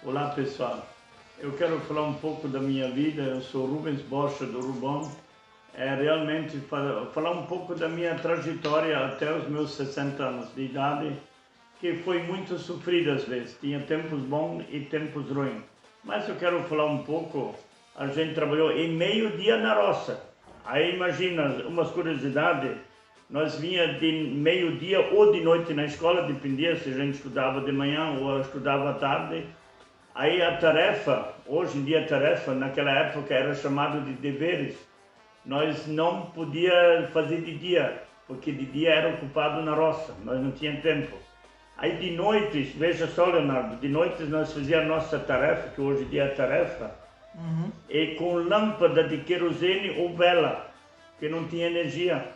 Olá pessoal, eu quero falar um pouco da minha vida. Eu sou Rubens Borcha do Rubão. Realmente falar um pouco da minha trajetória até os meus 60 anos de idade, que foi muito sofrida às vezes, tinha tempos bons e tempos ruins. Mas eu quero falar um pouco, a gente trabalhou em meio-dia na roça. Aí imagina, umas curiosidades, nós vinha de meio-dia ou de noite na escola, dependia se a gente estudava de manhã ou estudava à tarde. Aí a tarefa, hoje em dia a tarefa, naquela época era chamado de deveres. Nós não podia fazer de dia, porque de dia era ocupado na roça, nós não tínhamos tempo. Aí de noite, veja só Leonardo, de noite nós fazíamos a nossa tarefa, que hoje em dia é tarefa, e com lâmpada de querosene ou vela, que não tinha energia.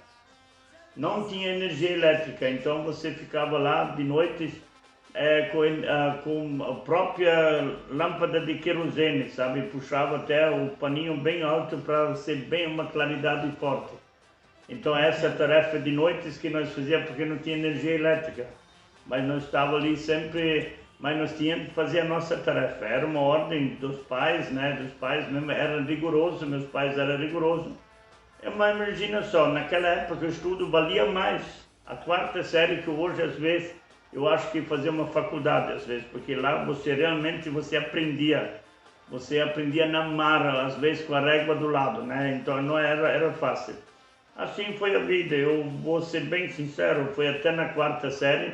Não tinha energia elétrica, então você ficava lá de noite com a própria lâmpada de querosene, sabe? Puxava até o paninho bem alto para ser bem uma claridade forte. Então essa tarefa de noites que nós fazíamos porque não tinha energia elétrica. Mas nós estávamos ali sempre, mas nós tínhamos que fazer a nossa tarefa. Era uma ordem dos pais, né? Dos pais mesmo, era rigoroso, meus pais eram rigorosos. Mas imagina só, naquela época o estudo valia mais. A quarta série que hoje às vezes eu acho que fazia uma faculdade às vezes, porque lá você realmente você aprendia na marra, às vezes com a régua do lado, né? Então não era fácil. Assim foi a vida, eu vou ser bem sincero, foi até na quarta série,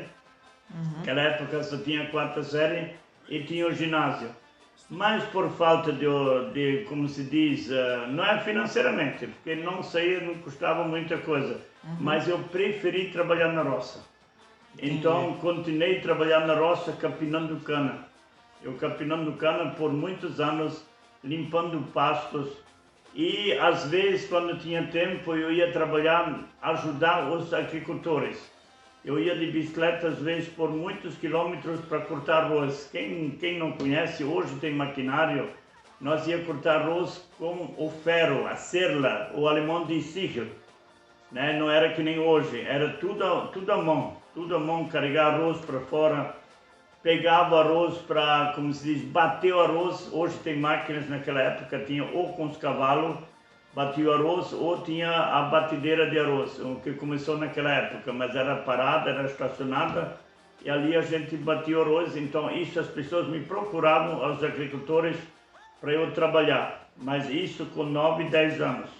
naquela época só tinha a quarta série e tinha o ginásio. Mas por falta como se diz, não é financeiramente, porque não saía, não custava muita coisa, mas eu preferi trabalhar na roça. Então, continuei a trabalhar na roça, capinando cana. Eu capinando cana por muitos anos, limpando pastos. E, às vezes, quando tinha tempo, eu ia trabalhar, ajudar os agricultores. Eu ia de bicicleta, às vezes, por muitos quilômetros para cortar arroz. Quem não conhece, hoje tem maquinário. Nós ia cortar arroz com o ferro, a serla, o alemão de sigel. Né? Não era que nem hoje, era tudo à mão, carregar arroz para fora, pegava arroz para, como se diz, bater o arroz. Hoje tem máquinas, naquela época tinha ou com os cavalos, batia o arroz, ou tinha a batedeira de arroz, o que começou naquela época, mas era parada, era estacionada, e ali a gente batia o arroz. Então isso as pessoas me procuravam, os agricultores, para eu trabalhar, mas isso com 9, 10 anos.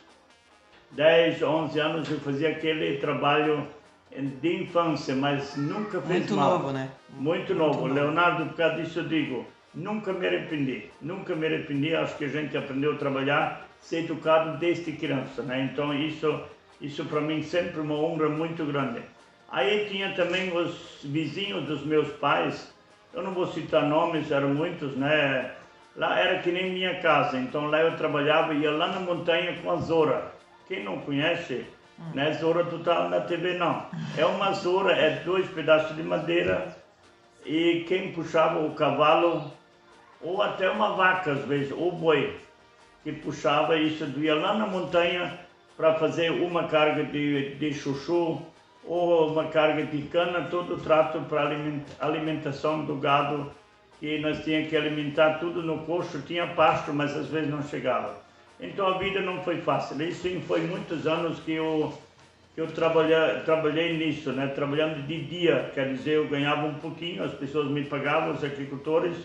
10, 11 anos eu fazia aquele trabalho de infância, mas nunca fez Muito mal. novo, né? Muito novo. Leonardo, por causa disso eu digo, nunca me arrependi, acho que a gente aprendeu a trabalhar, ser educado desde criança, né? Então isso para mim sempre uma honra muito grande. Aí tinha também os vizinhos dos meus pais, eu não vou citar nomes, eram muitos, né? Lá era que nem minha casa, então lá eu trabalhava, ia lá na montanha com a Zora. Quem não conhece, não é Zora total na TV não. É uma Zora, é 2 pedaços de madeira e quem puxava o cavalo, ou até uma vaca às vezes, ou boi, que puxava isso, ia lá na montanha para fazer uma carga de chuchu ou uma carga de cana, todo o trato para alimentação do gado, que nós tínhamos que alimentar tudo no coxo, tinha pasto, mas às vezes não chegava. Então a vida não foi fácil. Isso sim, foi muitos anos que eu trabalhei nisso, né? Trabalhando de dia, quer dizer, eu ganhava um pouquinho, as pessoas me pagavam, os agricultores,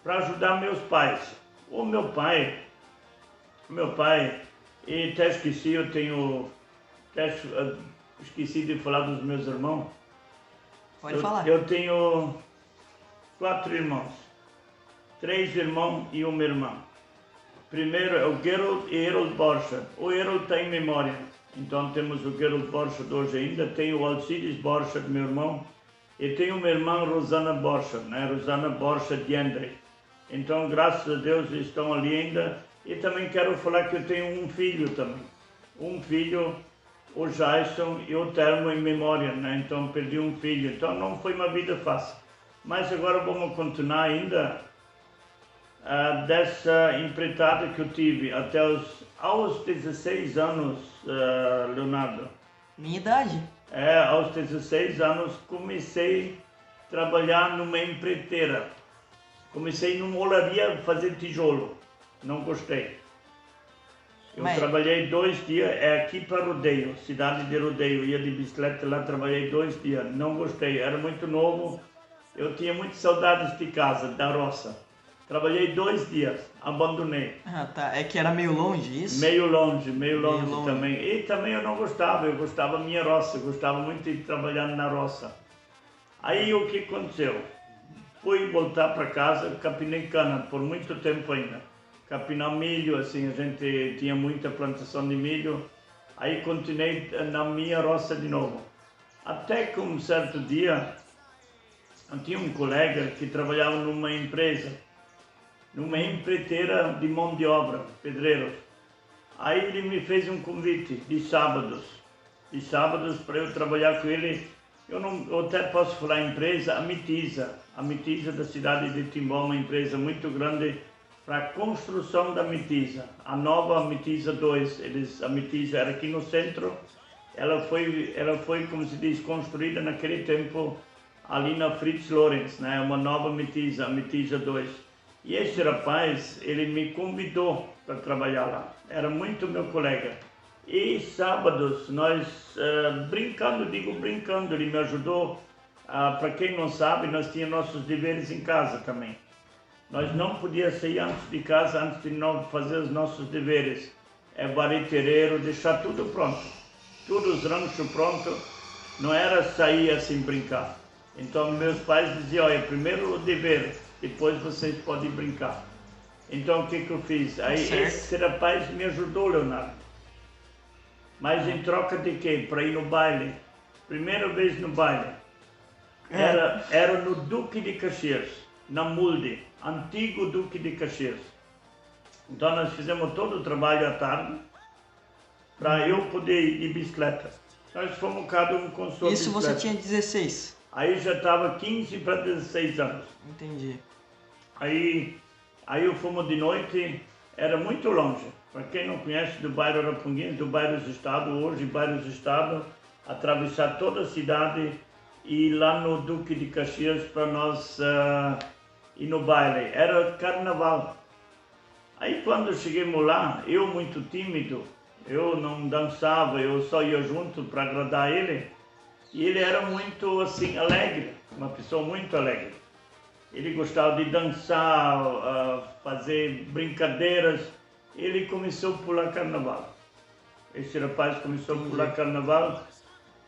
para ajudar meus pais. O meu pai, e até esqueci, esqueci de falar dos meus irmãos. Pode falar. Eu tenho 4 irmãos, 3 irmãos e uma irmã. Primeiro é o Gerold e Herold Borcha. O Herold está em memória, então temos o Gerold Borcha de hoje ainda, tem o Alcides Borcha, meu irmão, e tem uma irmã, Rosana Borcha, né? Rosana Borcha de Endre. Então, graças a Deus, estão ali ainda. E também quero falar que eu tenho um filho também. Um filho, o Jason, e o Termo em memória, né? Então, perdi um filho. Então, não foi uma vida fácil. Mas agora vamos continuar ainda dessa empreitada que eu tive até aos 16 anos, Leonardo. Minha idade. Aos 16 anos comecei a trabalhar numa empreiteira. Comecei numa olaria a fazer tijolo, não gostei. Eu trabalhei 2 dias, aqui para Rodeio, cidade de Rodeio, ia de bicicleta lá, trabalhei 2 dias, não gostei, era muito novo, eu tinha muitas saudades de casa, da roça. Trabalhei 2 dias, abandonei. Ah, tá, é que era meio longe isso? Meio longe também. E também eu não gostava, eu gostava da minha roça, eu gostava muito de trabalhar na roça. Aí o que aconteceu? Fui voltar para casa, capinei cana por muito tempo ainda. Capinar milho, assim, a gente tinha muita plantação de milho. Aí continuei na minha roça de novo. Até que um certo dia, eu tinha um colega que trabalhava numa empresa, numa empreiteira de mão de obra, pedreiros. Aí ele me fez um convite de sábados para eu trabalhar com ele. Eu até posso falar a empresa, a Mitiza da cidade de Timbó, uma empresa muito grande para a construção da Mitiza, a nova Mitiza 2. A Mitiza era aqui no centro, ela foi, como se diz, construída naquele tempo ali na Fritz Lorenz, né? Uma nova Mitiza, a Mitiza 2. E esse rapaz, ele me convidou para trabalhar lá, era muito meu colega. E sábados, nós brincando, ele me ajudou. Para quem não sabe, nós tínhamos nossos deveres em casa também. Nós não podíamos sair antes de casa, antes de não fazer os nossos deveres. Varrer terreiro, deixar tudo pronto. Todos os ranchos prontos, não era sair assim brincar. Então meus pais diziam, olha, primeiro o dever, depois vocês podem brincar. Então o que eu fiz? Aí esse rapaz me ajudou, Leonardo. Mas em troca de quê? Para ir no baile. Primeira vez no baile. Era no Duque de Caxias, na Mulde, antigo Duque de Caxias. Então nós fizemos todo o trabalho à tarde para eu poder ir de bicicleta. Nós fomos cada um com sua Isso bicicleta. Você tinha 16? Aí já estava 15 para 16 anos. Entendi. Aí eu fomos de noite, era muito longe. Para quem não conhece do bairro Araponguinhos, do bairro dos Estados, hoje bairro dos Estados, atravessar toda a cidade e ir lá no Duque de Caxias para nós ir no baile. Era carnaval. Aí quando chegamos lá, eu muito tímido, eu não dançava, eu só ia junto para agradar ele. E ele era muito assim alegre, uma pessoa muito alegre. Ele gostava de dançar, fazer brincadeiras. Ele começou a pular carnaval. Esse rapaz começou a pular carnaval.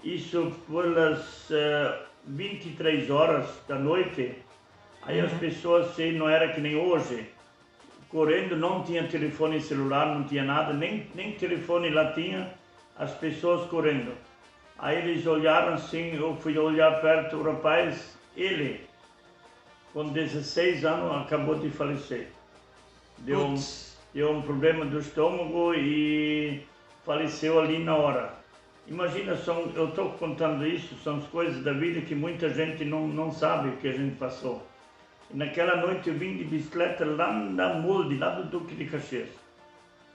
Isso pelas 23 horas da noite. Aí as pessoas, não era que nem hoje, correndo, não tinha telefone celular, não tinha nada, nem telefone lá tinha, as pessoas correndo. Aí eles olharam assim, eu fui olhar perto, o rapaz, ele, com 16 anos, acabou de falecer. Deu um problema do estômago e faleceu ali na hora. Imagina, eu estou contando isso, são as coisas da vida que muita gente não sabe o que a gente passou. E naquela noite eu vim de bicicleta lá na Mulde, lá do Duque de Caxias.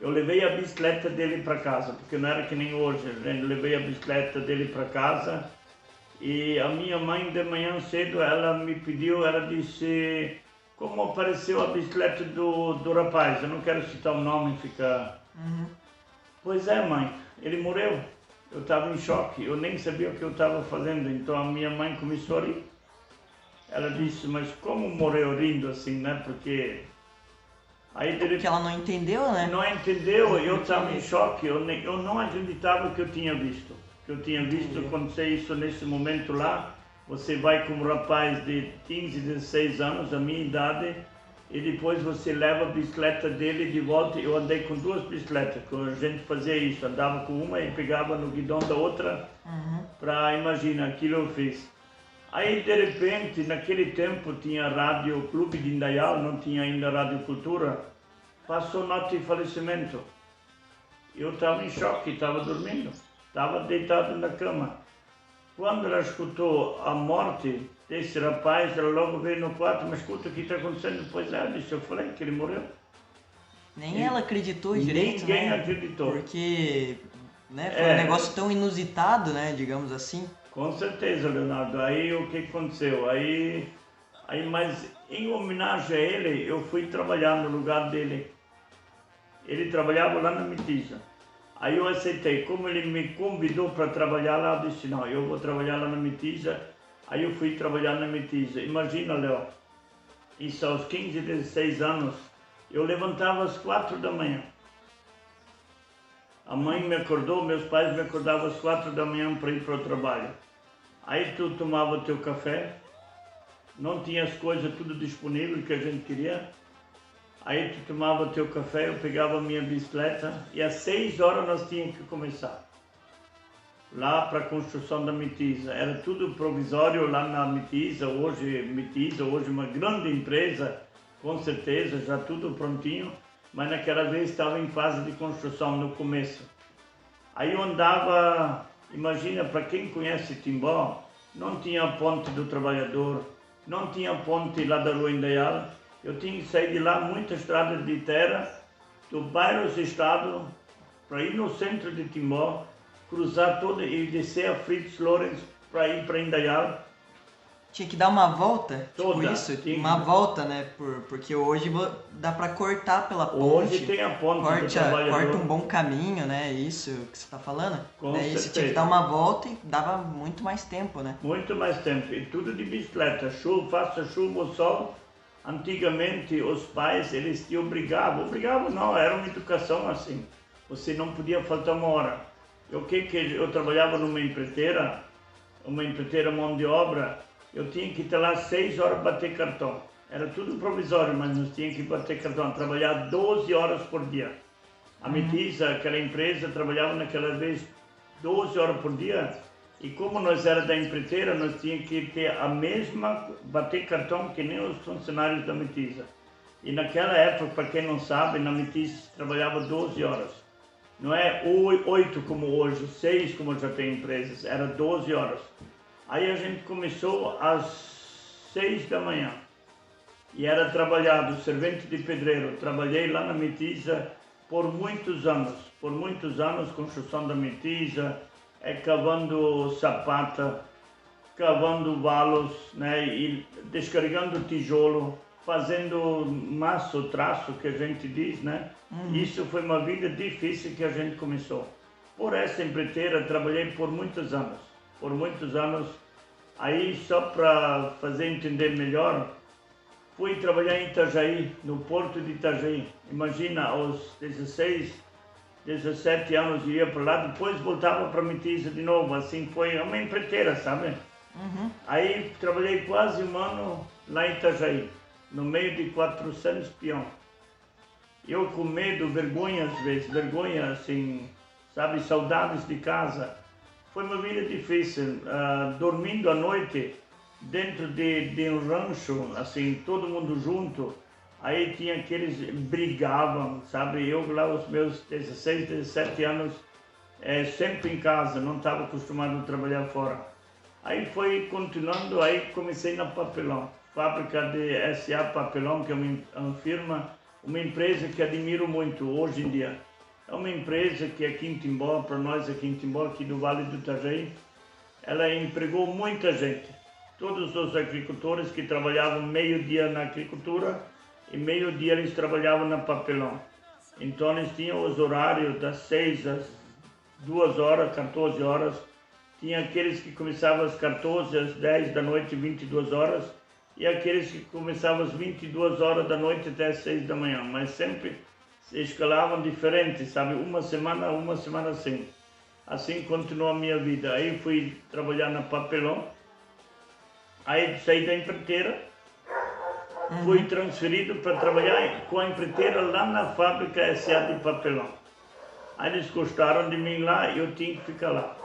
Eu levei a bicicleta dele para casa, porque não era que nem hoje. Eu levei a bicicleta dele para casa e a minha mãe de manhã cedo, ela me pediu, ela disse, como apareceu a bicicleta do rapaz, eu não quero citar o nome, fica... Pois é, mãe, ele morreu. Eu estava em choque, eu nem sabia o que eu estava fazendo, então a minha mãe começou a rir. Ela disse, mas como morreu rindo assim, né? Porque... Aí Porque ela não entendeu, né? Não entendeu, eu estava em choque, eu não acreditava o que eu tinha visto. Que eu tinha visto acontecer isso nesse momento lá. Você vai como rapaz de 15, 16 anos, a minha idade, e depois você leva a bicicleta dele de volta. Eu andei com 2 bicicletas, que a gente fazia isso, andava com uma e pegava no guidão da outra, para imaginar, aquilo eu fiz. Aí de repente, naquele tempo tinha rádio Clube de Indaial, não tinha ainda Rádio Cultura, passou nota de falecimento. Eu estava em choque, estava dormindo, estava deitado na cama. Quando ela escutou a morte desse rapaz, ela logo veio no quarto, mas escuta o que está acontecendo. Pois é, eu falei que ele morreu. Nem ela acreditou direito, Ninguém né? acreditou. Porque foi um negócio tão inusitado, né, digamos assim. Com certeza, Leonardo. Aí o que aconteceu? Mas em homenagem a ele, eu fui trabalhar no lugar dele. Ele trabalhava lá na Mitiza. Aí eu aceitei. Como ele me convidou para trabalhar lá, eu disse, não, eu vou trabalhar lá na Mitiza. Aí eu fui trabalhar na Mitiza. Imagina, Léo, isso aos 15, 16 anos, eu levantava às 4 da manhã. A mãe me acordou, meus pais me acordavam às 4 da manhã para ir para o trabalho. Aí tu tomava teu café, não tinha as coisas tudo disponível que a gente queria. Aí tu tomava teu café, eu pegava a minha bicicleta e às 6 horas nós tínhamos que começar. Lá para a construção da Mitiza. Era tudo provisório lá na Mitiza, hoje uma grande empresa, com certeza, já tudo prontinho. Mas naquela vez estava em fase de construção no começo. Aí eu andava, imagina, para quem conhece Timbó, não tinha a ponte do trabalhador, não tinha a ponte lá da Rua Indaial. Eu tinha que sair de lá muitas estradas de terra, do bairro Estado, para ir no centro de Timbó, cruzar todo e descer a Fritz Lorenz para ir para Indaial. Tinha que dar uma volta, Toda, tipo isso, uma volta, né? Porque hoje dá pra cortar pela ponte. Hoje tem a ponte do trabalhador. Corta um bom caminho, né? Isso que você tá falando. Com Daí certeza. você tinha que dar uma volta e dava muito mais tempo, né? Muito mais tempo. E tudo de bicicleta. Faça chuva ou sol. Antigamente os pais, eles te obrigavam não, era uma educação assim. Você não podia faltar uma hora. Eu trabalhava numa empreiteira mão de obra. Eu tinha que estar lá 6 horas bater cartão. Era tudo provisório, mas nós tínhamos que bater cartão, trabalhar 12 horas por dia. A Mitiza, aquela empresa, trabalhava naquela vez 12 horas por dia. E como nós era da empreiteira, nós tínhamos que ter a mesma, bater cartão que nem os funcionários da Mitiza. E naquela época, para quem não sabe, na Mitiza trabalhava 12 horas. Não é 8 como hoje, 6 como já tem empresas, era 12 horas. Aí a gente começou às 6 da manhã e era trabalhado, servente de pedreiro. Trabalhei lá na Mitiza por muitos anos, construção da Mitiza, cavando sapata, cavando valos, né, e descarregando tijolo, fazendo maço, traço, que a gente diz, né? Isso foi uma vida difícil que a gente começou. Por essa empreiteira trabalhei por muitos anos. Aí, só para fazer entender melhor, fui trabalhar em Itajaí, no porto de Itajaí. Imagina, aos 16, 17 anos eu ia para lá, depois voltava para Mitiza de novo. Assim foi uma empreiteira, sabe? Aí trabalhei quase um ano lá em Itajaí, no meio de 400 peões. Eu com medo, vergonha às vezes, assim, sabe, saudades de casa. Foi uma vida difícil, dormindo à noite dentro de um rancho, assim, todo mundo junto. Aí tinha aqueles brigavam, sabe? Eu lá, os meus 16, 17 anos, sempre em casa, não estava acostumado a trabalhar fora. Aí foi continuando, aí comecei na Papelão, fábrica de S.A. Papelão, que é uma firma, uma empresa que admiro muito hoje em dia. É uma empresa que aqui em Timbó, para nós aqui em Timbó, aqui do Vale do Itajaí, ela empregou muita gente. Todos os agricultores que trabalhavam meio-dia na agricultura e meio-dia eles trabalhavam na Papelão. Então eles tinham os horários das 6 às 2 horas, 14 horas. Tinha aqueles que começavam às 14, às 10 da noite, 22 horas. E aqueles que começavam às 22 horas da noite até às 6 da manhã. Mas sempre se escalavam diferentes, sabe? Uma semana assim. Assim continuou a minha vida. Aí fui trabalhar na Papelão. Aí saí da empreiteira. Fui transferido para trabalhar com a empreiteira lá na fábrica S.A. de Papelão. Aí eles gostaram de mim lá e eu tinha que ficar lá.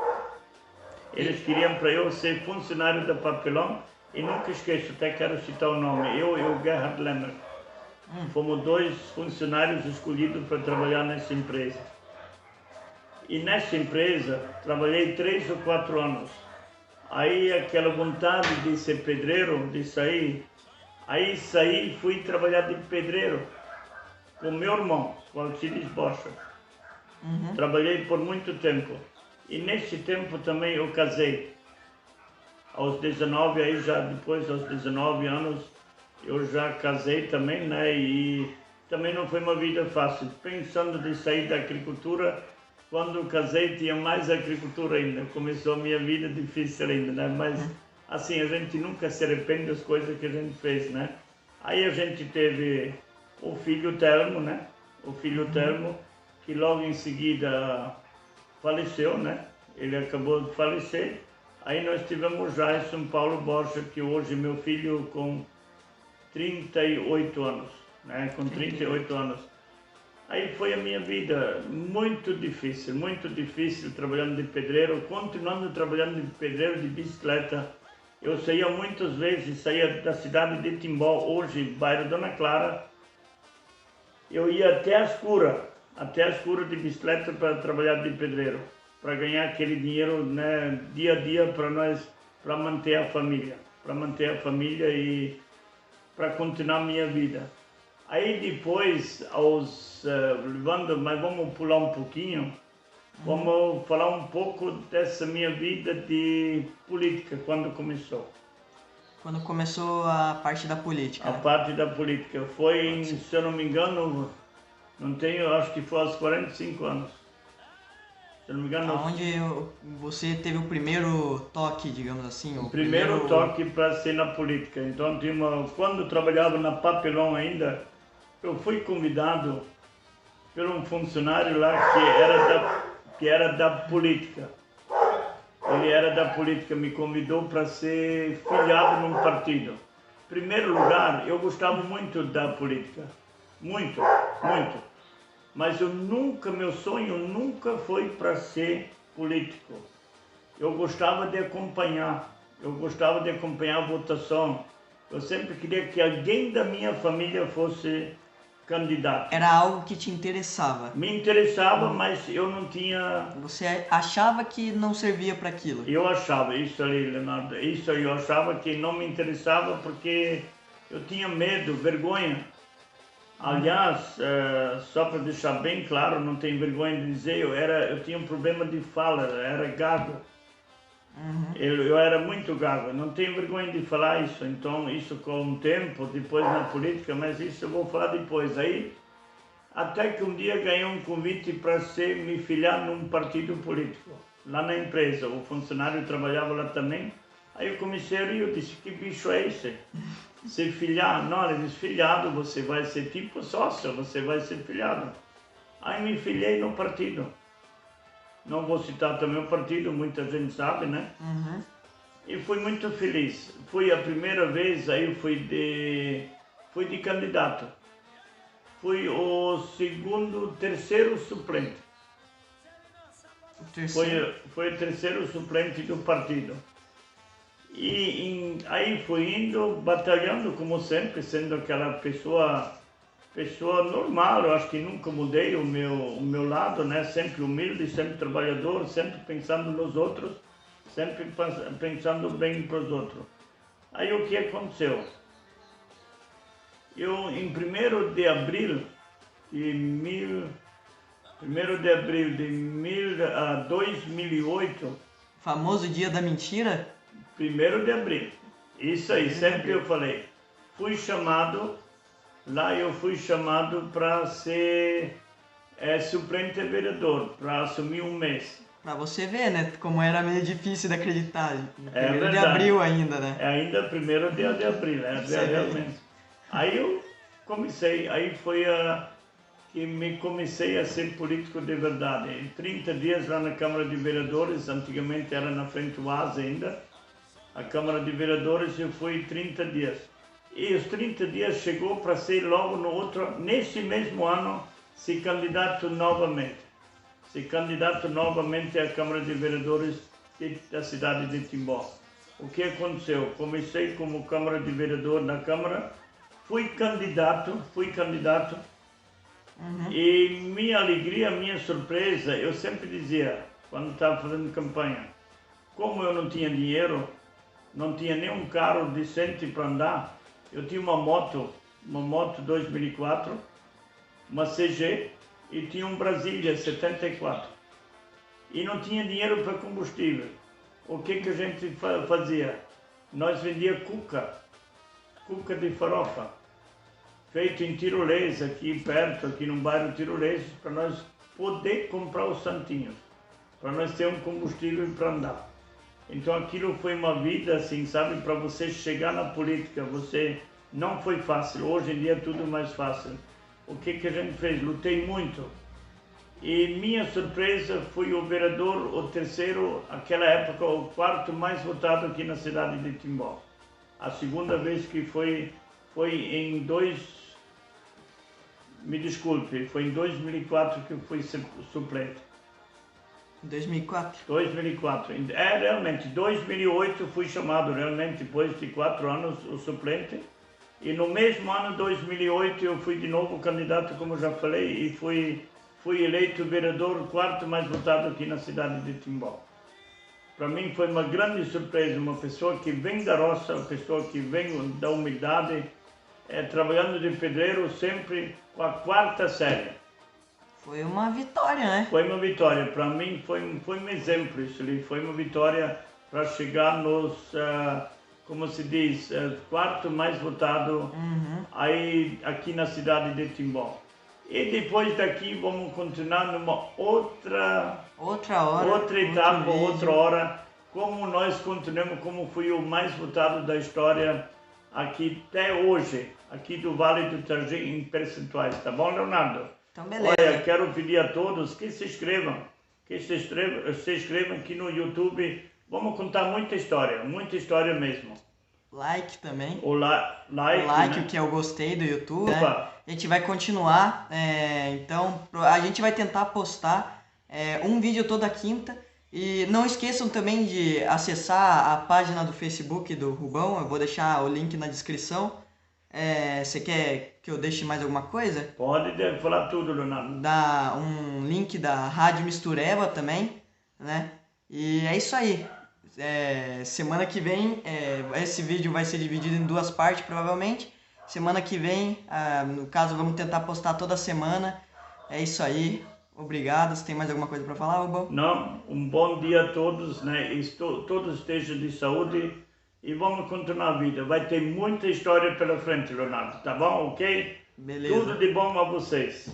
Eles queriam para eu ser funcionário da Papelão. E nunca esqueço, até quero citar o nome. Eu e o Gerhard Lemmer. Fomos 2 funcionários escolhidos para trabalhar nessa empresa. E nessa empresa trabalhei 3 ou 4 anos. Aí aquela vontade de ser pedreiro, de sair. Aí saí e fui trabalhar de pedreiro com meu irmão, com Alcides Bocha. Trabalhei por muito tempo. E nesse tempo também eu casei. Aos 19, aí já depois aos 19 anos, eu já casei também, né? E também não foi uma vida fácil. Pensando de sair da agricultura, quando casei tinha mais agricultura ainda. Começou a minha vida difícil ainda, né? Mas assim, a gente nunca se arrepende das coisas que a gente fez, né? Aí a gente teve o filho Telmo, né? O filho Telmo, que logo em seguida faleceu, né? Ele acabou de falecer. Aí nós tivemos já em São Paulo Borja, que hoje meu filho com 38 anos, né? Com 38 anos. Aí foi a minha vida muito difícil trabalhando de pedreiro, continuando trabalhando de pedreiro de bicicleta. Eu saía muitas vezes, saía da cidade de Timbó, hoje bairro Dona Clara. Eu ia até a escura de bicicleta para trabalhar de pedreiro, para ganhar aquele dinheiro, né, dia a dia para nós, para manter a família, e para continuar a minha vida. Aí depois, mas vamos pular um pouquinho, vamos falar um pouco dessa minha vida de política, quando começou. Quando começou a parte da política, A né? parte da política foi, se eu não me engano, não tenho, acho que foi aos 45 anos. Se eu não me engano, Aonde você teve o primeiro toque, digamos assim? o primeiro toque para ser na política. Então, quando eu trabalhava na Papelão ainda, eu fui convidado por um funcionário lá que era da política. Ele era da política, me convidou para ser filiado num partido. Em primeiro lugar, eu gostava muito da política, muito. Mas meu sonho nunca foi para ser político. Eu gostava de acompanhar a votação. Eu sempre queria que alguém da minha família fosse candidato. Era algo que te interessava. Me interessava, mas eu não tinha... Você achava que não servia para aquilo? Eu achava, isso ali, Leonardo, eu achava que não me interessava porque eu tinha medo, vergonha. Aliás, só para deixar bem claro, não tenho vergonha de dizer, eu tinha um problema de fala, era gago. Eu era muito gago, não tenho vergonha de falar isso. Então, isso com o tempo, depois na política, mas isso eu vou falar depois. Aí, até que um dia ganhei um convite para me filiar num partido político, lá na empresa. O funcionário trabalhava lá também. Aí eu comecei a rir, eu disse, que bicho é esse? Ser filiado? Não, ele disse, filiado, você vai ser tipo sócio, você vai ser filiado. Aí me filiei no partido. Não vou citar também o partido, muita gente sabe, né? E fui muito feliz. Fui a primeira vez, aí fui de candidato. Fui o terceiro suplente. Foi o terceiro suplente do partido. E aí fui indo, batalhando como sempre, sendo aquela pessoa normal. Eu acho que nunca mudei o meu lado, né? Sempre humilde, sempre trabalhador, sempre pensando nos outros, sempre pensando bem para os outros. Aí o que aconteceu? Eu, em 1º de abril de 2008... Famoso dia da mentira? 1º de abril, isso aí, sempre eu falei. Fui chamado para ser suplente vereador, para assumir um mês. Pra você ver, né, como era meio difícil de acreditar. 1º de verdade. abril ainda, né? Ainda 1º de abril, realmente. Aí eu comecei, aí foi que me comecei a ser político de verdade. Em 30 dias lá na Câmara de Vereadores, antigamente era na frente do ASA ainda, a Câmara de Vereadores, eu fui 30 dias. E os 30 dias chegou para ser logo nesse mesmo ano, se candidato novamente à Câmara de Vereadores da cidade de Timbó. O que aconteceu? Comecei como Câmara de Vereador na Câmara, fui candidato, e minha alegria, minha surpresa, eu sempre dizia, quando estava fazendo campanha, como eu não tinha dinheiro, não tinha nem um carro decente para andar, eu tinha uma moto 2004, uma CG, e tinha um Brasília 74. E não tinha dinheiro para combustível. O que a gente fazia? Nós vendia cuca. cuca de farofa, feito em tirolês, aqui perto, aqui no bairro Tirolês, para nós poder comprar os santinhos, para nós ter um combustível para andar. Então aquilo foi uma vida assim, sabe, para você chegar na política, você não foi fácil, hoje em dia é tudo mais fácil. O que a gente fez? Lutei muito. E minha surpresa foi o vereador, o terceiro, aquela época, o quarto mais votado aqui na cidade de Timbó. A segunda vez que foi em me desculpe, foi em 2004 que eu fui suplente. 2004? 2004. Realmente, 2008 fui chamado, realmente, depois de 4 anos, o suplente. E no mesmo ano, 2008, eu fui de novo candidato, como já falei, e fui eleito vereador quarto mais votado aqui na cidade de Timbó. Para mim foi uma grande surpresa, uma pessoa que vem da roça, uma pessoa que vem da humildade, trabalhando de pedreiro sempre com a 4ª série. Foi uma vitória, né? Foi uma vitória, para mim foi um exemplo isso ali, foi uma vitória para chegar nos, como se diz, quarto mais votado aí, aqui na cidade de Timbó. E depois daqui vamos continuar numa outra etapa, outra hora, como nós continuamos, como fui o mais votado da história aqui até hoje, aqui do Vale do Itajaí em percentuais, tá bom, Leonardo? Então beleza. Olha, quero pedir a todos que se inscrevam, aqui no YouTube, vamos contar muita história mesmo. Like também. O like, né? O que é o gostei do YouTube. Né? A gente vai continuar, então a gente vai tentar postar um vídeo toda quinta. E não esqueçam também de acessar a página do Facebook do Rubão, eu vou deixar o link na descrição. Você quer que eu deixe mais alguma coisa? Pode falar tudo, Leonardo. Dá um link da Rádio Mistureba também, né? E é isso aí. Semana que vem, esse vídeo vai ser dividido em 2 partes, provavelmente. Semana que vem, no caso, vamos tentar postar toda semana. É isso aí. Obrigado. Você tem mais alguma coisa para falar, Rubão? Não, um bom dia a todos, né? Todos estejam de saúde e vamos continuar a vida. Vai ter muita história pela frente, Leonardo, tá bom? Ok? Beleza. Tudo de bom a vocês.